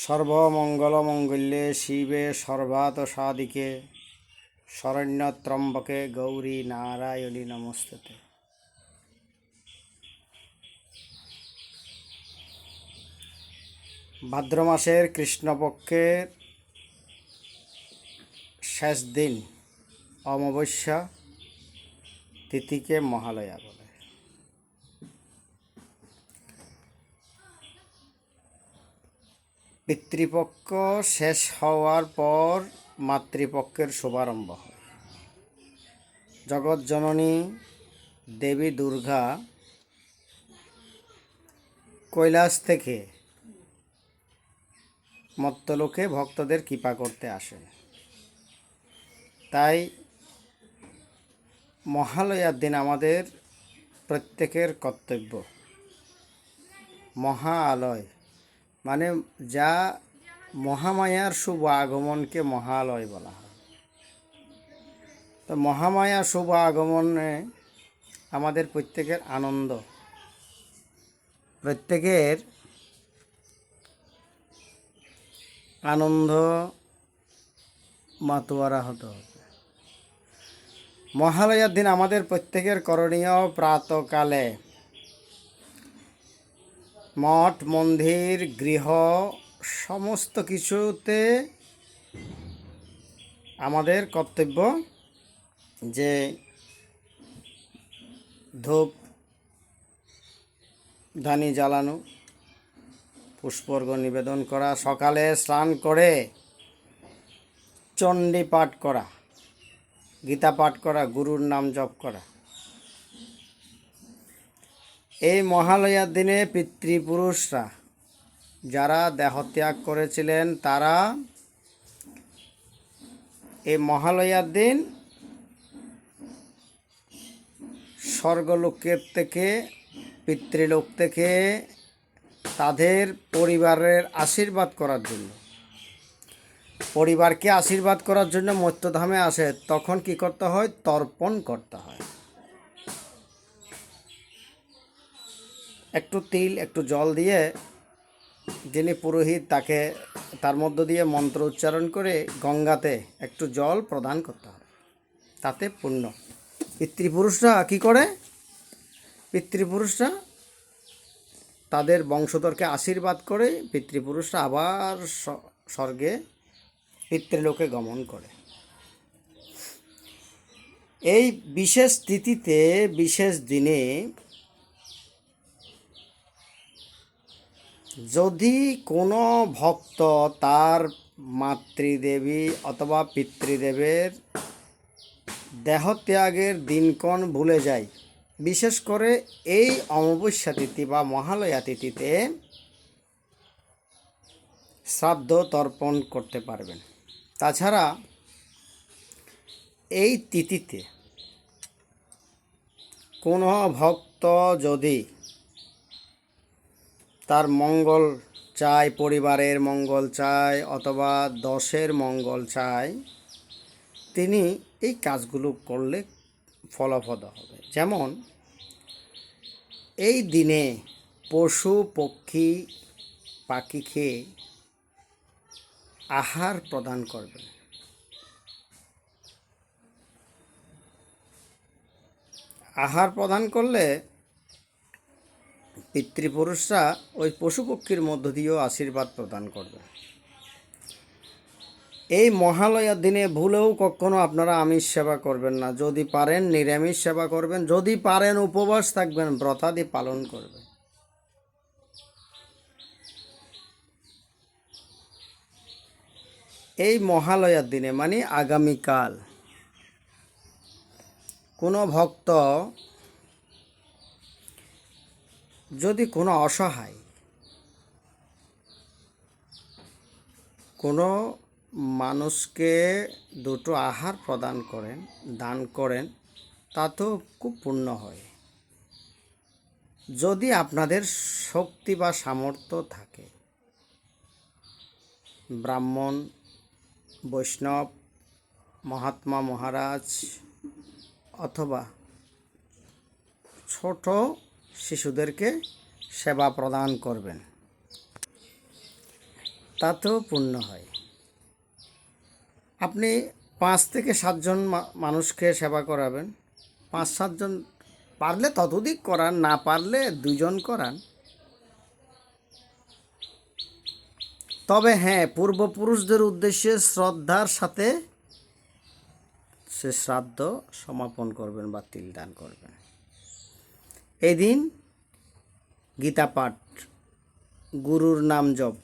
সর্বমঙ্গলমঙ্গল্যে শিবে সর্বার্থসাধিকে শরণ্যত্রম্বকে গৌরী নারায়ণী নমস্তুতে। ভাদ্র মাসের কৃষ্ণপক্ষের শেষ দিন অমাবস্যা তিথিকে মহালয়া বলে। পিতৃপক্ষ শেষ হওয়ার পর মাতৃপক্ষের শুভারম্ভ হয়। জগৎজননী দেবী দুর্গা কৈলাস থেকে মর্ত্যলোকে ভক্তদের কৃপা করতে আসেন। তাই মহালয়ার দিন আমাদের প্রত্যেকের কর্তব্য মহালয় মানে যা মহামায়ার শুভ আগমনকে মহালয় বলা হয়। তো মহামায়া শুভ আগমনে আমাদের প্রত্যেকের আনন্দ, প্রত্যেকের আনন্দ মাতোয়ারা হতে হবে। মহালয়ার দিন আমাদের প্রত্যেকের করণীয় প্রাতকালে মঠ মন্দির গৃহ সমস্ত কিছুতে আমাদের কর্তব্য যে ধূপ ধানি জ্বালানো, পুষ্পর্ঘ নিবেদন করা, সকালে স্নান করে চণ্ডী পাঠ করা, গীতা পাঠ করা, গুরুর নাম জপ করা। এই মহালয়ার দিনে পিতৃপুরুষরা যারা দেহত্যাগ করেছিলেন তারা এই মহালয়ার দিন স্বর্গলোকের থেকে পিতৃলোক থেকে তাদের পরিবারের আশীর্বাদ করার জন্য, পরিবারকে আশীর্বাদ করার জন্য মর্ত্যধামে আসে। তখন কি করতে হয়? তর্পণ করতে হয়। একটু তিল একটু জল দিয়ে যিনি পুরোহিত তার মধ্য দিয়ে মন্ত্র উচ্চারণ করে গঙ্গাতে একটু জল প্রদান করতে হবে, তাতে পুণ্য। পিতৃপুরুষরা কি করে? পিতৃপুরুষরা তাদের বংশধরকে আশীর্বাদ করে পিতৃপুরুষরা আবার স্বর্গে পিতৃলোকে গমন করে। এই বিশেষ তিথিতে বিশেষ দিনে যদি কোনো ভক্ত তার মাতৃদেবী অথবা পিতৃদেবের দেহত্যাগের দিনক্ষণ ভুলে যায়, বিশেষ করে এই অমাবস্যা তিথি বা মহালয়া তিথিতে শ্রাদ্ধ তর্পণ করতে পারবেন। তাছাড়া এই তিথিতে কোনো ভক্ত যদি তার মঙ্গল চায়, পরিবারের মঙ্গল চায় অথবা দশের মঙ্গল চায়, তিনি এই কাজগুলো করলে ফলপ্রদ হবে। যেমন এই দিনে পশু পক্ষী পাখিকে আহার প্রদান করবেন। আহার প্রদান করলে পিতৃপুরুষরা ওই পশু পক্ষীর মধ্য দিয়েও আশীর্বাদ প্রদান করবে। এই মহালয়ার দিনে ভুলেও কখনো আপনারা আমিষ সেবা করবেন না। যদি পারেন নিরামিষ সেবা করবেন, যদি পারেন উপবাস থাকবেন, ব্রতাদি পালন করবেন। এই মহালয়ার দিনে মানে আগামীকাল কোনো ভক্ত যদি কোনো অসহায় কোনো মানুষকে দুটো আহার প্রদান করেন, দান করেন, তাতেও খুব পুণ্য হয়। যদি আপনাদের শক্তি বা সামর্থ্য থাকে, ব্রাহ্মণ বৈষ্ণব মহাত্মা মহারাজ অথবা ছোট শিশুদেরকে সেবা প্রদান করবেন। তাতেও পুণ্য হয়। আপনি 5 থেকে 7 জন মানুষকে সেবা করাবেন, 5-7 জন, পারলে ততোধিক করান, না পারলে 2 জন করান। তবে হ্যাঁ, পূর্বপুরুষদের উদ্দেশ্যে শ্রদ্ধার সাথে সে শ্রাদ্ধ সমাপন করবেন বা তিল দান করবেন। এই দিন গীতা পাঠ, গুরুর নাম জপ,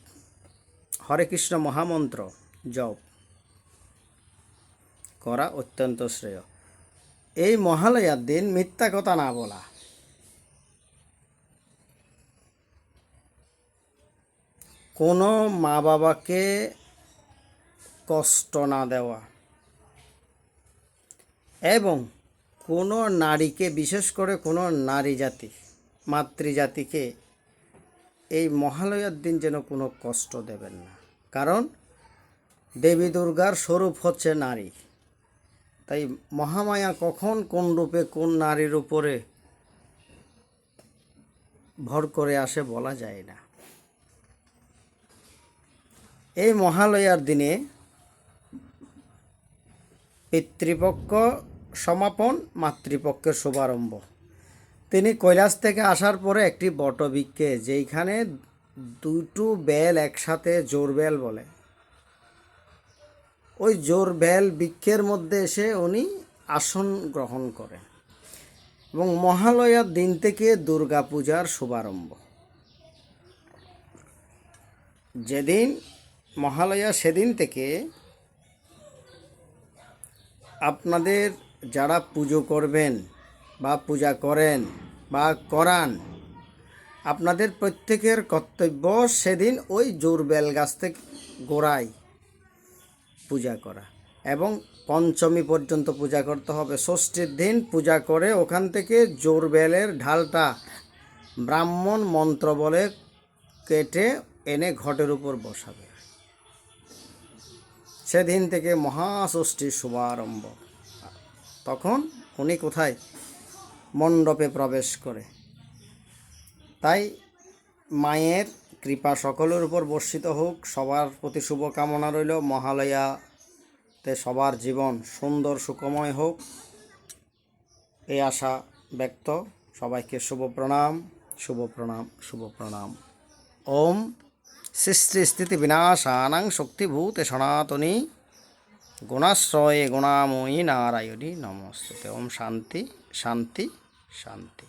হরে কৃষ্ণ মহামন্ত্র জপ করা অত্যন্ত শ্রেয়। এই মহালয়ার দিন মিথ্যা কথা না বলা, কোনো মা বাবাকে কষ্ট না দেওয়া এবং কোনো নারীকে, বিশেষ করে কোনো নারী জাতি, মাতৃজাতিকে এই মহালয়ার দিন যেন কোনো কষ্ট দেবেন না। কারণ দেবী দুর্গার স্বরূপ হচ্ছে নারী। তাই মহামায়া কখন কোন রূপে কোন নারীর উপরে ভর করে আসে বলা যায় না। এই মহালয়ার দিনে পিতৃপক্ষ সমাপন, মাতৃপক্ষের শুভারম্ভ। তিনি কৈলাস থেকে আসার পরে একটি বটবৃক্ষে, যেইখানে 2টো বেল একসাথে জোর বেল বলে, ওই জোর বেল বৃক্ষের মধ্যে এসে উনি আসন গ্রহণ করেন এবং মহালয়ার দিন থেকে দুর্গা পূজার শুভারম্ভ। যেদিন মহালয়া সেদিন থেকে আপনাদের যারা পুজো করবেন বা পূজা করেন বা করান, আপনাদের প্রত্যেকের কর্তব্য সেদিন ওই জোর বেল গাছ থেকে গোড়ায় পূজা করা এবং পঞ্চমী পর্যন্ত পূজা করতে হবে। ষষ্ঠীর দিন পূজা করে ওখান থেকে জোর বেলের ঢালটা ব্রাহ্মণ মন্ত্র বলে কেটে এনে ঘটের উপর বসাবে। সেদিন থেকে মহাষষ্ঠীর শুভারম্ভ। তখন উনি কোথায়? মণ্ডপে প্রবেশ করে। তাই মায়ের কৃপা সকলের উপর বর্ষিত হোক। সবার প্রতি শুভকামনা রইল। মহালয়াতে সবার জীবন সুন্দর সুখময় হোক, এই আশা ব্যক্ত। সবাইকে শুভ প্রণাম, শুভ প্রণাম, শুভ প্রণাম। ওম সৃষ্টি স্থিতি বিনাশানাং শক্তিভূতে সনাতনী গুণাশ্রয়ে গুণাময়ী নারায়ণী নমস্তুতে। ওম শান্তি শান্তি শান্তি।